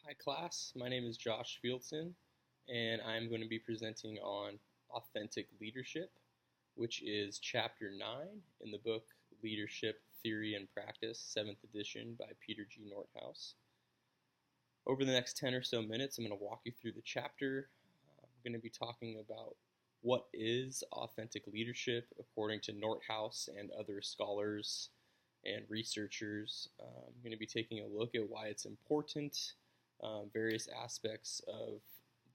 Hi class, my name is Josh Fieldson, and I'm going to be presenting on authentic leadership, which is chapter 9 in the book Leadership Theory and Practice, 7th edition by Peter G. Northouse. Over the next 10 or so minutes, I'm going to walk you through the chapter. I'm going to be talking about what is authentic leadership according to Northouse and other scholars and researchers. I'm going to be taking a look at why it's important, various aspects of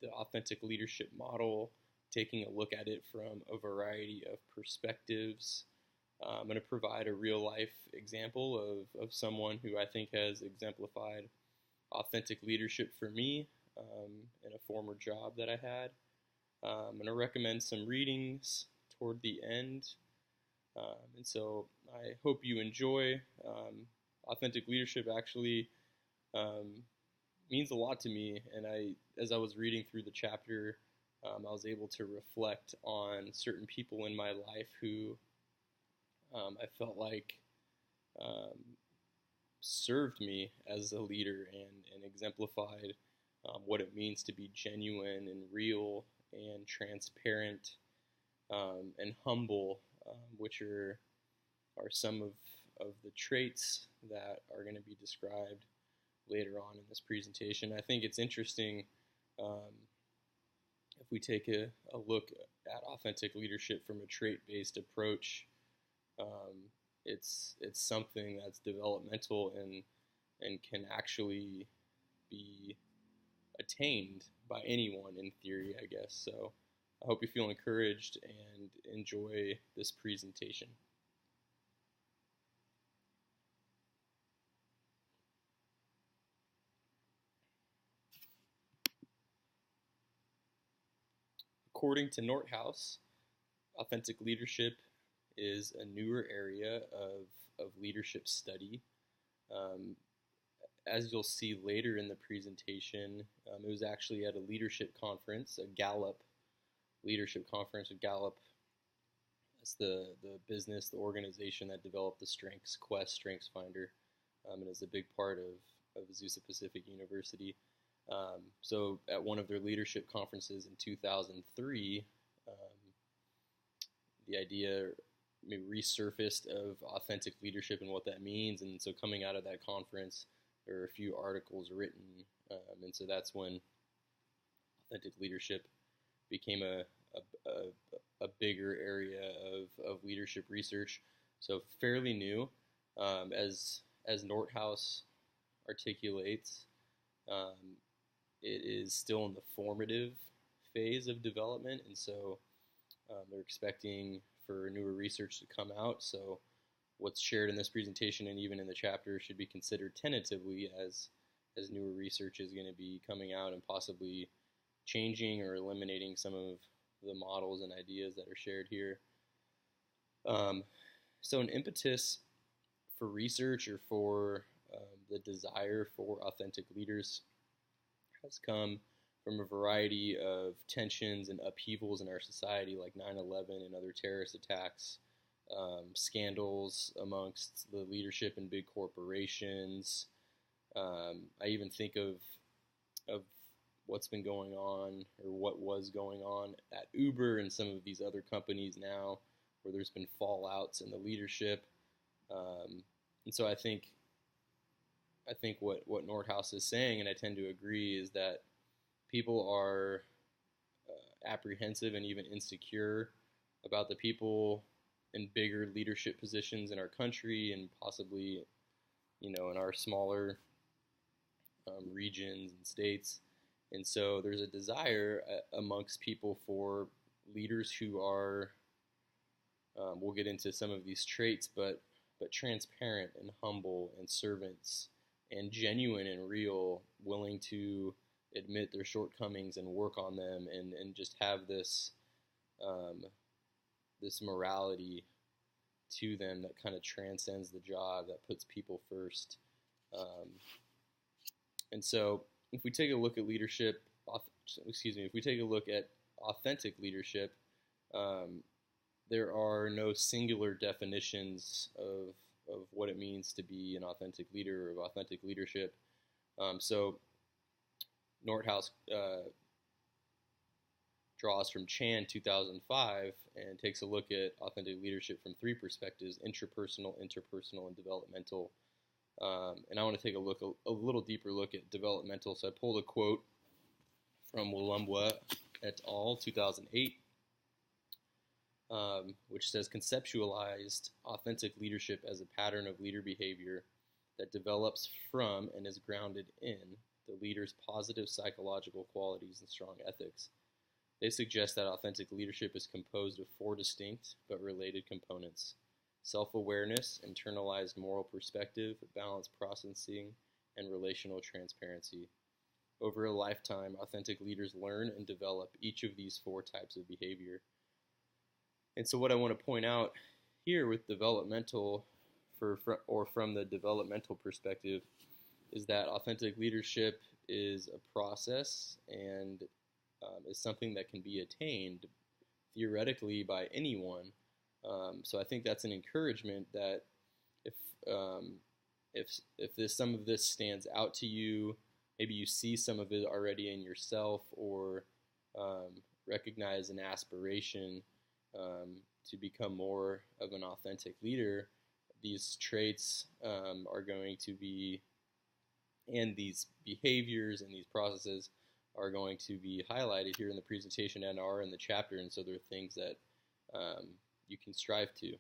the authentic leadership model, taking a look at it from a variety of perspectives. I'm going to provide a real life example of someone who I think has exemplified authentic leadership for me in a former job that I had. I'm going to recommend some readings toward the end. And so I hope you enjoy. Authentic leadership actually means a lot to me, and as I was reading through the chapter, I was able to reflect on certain people in my life who I felt like served me as a leader and exemplified what it means to be genuine and real and transparent and humble, which are some of the traits that are going to be described later on in this presentation. I think it's interesting if we take a look at authentic leadership from a trait-based approach. It's something that's developmental and can actually be attained by anyone in theory, I guess. So I hope you feel encouraged and enjoy this presentation. According to Northouse, authentic leadership is a newer area of leadership study. As you'll see later in the presentation, it was actually at a leadership conference, a Gallup leadership conference. Gallup, that's the business, the organization that developed the Strengths Quest, Strengths Finder, and is a big part of Azusa Pacific University. So at one of their leadership conferences in 2003, the idea resurfaced of authentic leadership and what that means. And so coming out of that conference, there are a few articles written. And so that's when authentic leadership became a bigger area of leadership research. So fairly new. As Northouse articulates, it is still in the formative phase of development, and so they're expecting for newer research to come out. So what's shared in this presentation and even in the chapter should be considered tentatively as newer research is going to be coming out and possibly changing or eliminating some of the models and ideas that are shared here. So an impetus for research or for the desire for authentic leaders has come from a variety of tensions and upheavals in our society, like 9/11 and other terrorist attacks, scandals amongst the leadership in big corporations. I even think of what's been going on, or what was going on at Uber and some of these other companies now, where there's been fallouts in the leadership. And so I think what Northouse is saying, and I tend to agree, is that people are apprehensive and even insecure about the people in bigger leadership positions in our country and possibly, in our smaller regions and states. And so there's a desire amongst people for leaders who are, we'll get into some of these traits, but transparent and humble and servants and genuine and real, willing to admit their shortcomings and work on them, and just have this morality to them that kind of transcends the job, that puts people first. And so if we take a look at leadership, if we take a look at authentic leadership, there are no singular definitions of what it means to be an authentic leader or of authentic leadership. So Nordhaus draws from Chan 2005 and takes a look at authentic leadership from three perspectives: intrapersonal, interpersonal, and developmental. And I want to take a little deeper look at developmental. So I pulled a quote from Wallumbwa et al. 2008, which says, conceptualized authentic leadership as a pattern of leader behavior that develops from and is grounded in the leader's positive psychological qualities and strong ethics. They suggest that authentic leadership is composed of four distinct but related components: self-awareness, internalized moral perspective, balanced processing, and relational transparency. Over a lifetime, authentic leaders learn and develop each of these four types of behavior. And so what I want to point out here with developmental, from the developmental perspective, is that authentic leadership is a process and is something that can be attained theoretically by anyone. So I think that's an encouragement that if some of this stands out to you, maybe you see some of it already in yourself, or recognize an aspiration to become more of an authentic leader, these traits are going to be, and these behaviors and these processes are going to be highlighted here in the presentation and are in the chapter, and so they're things that you can strive to.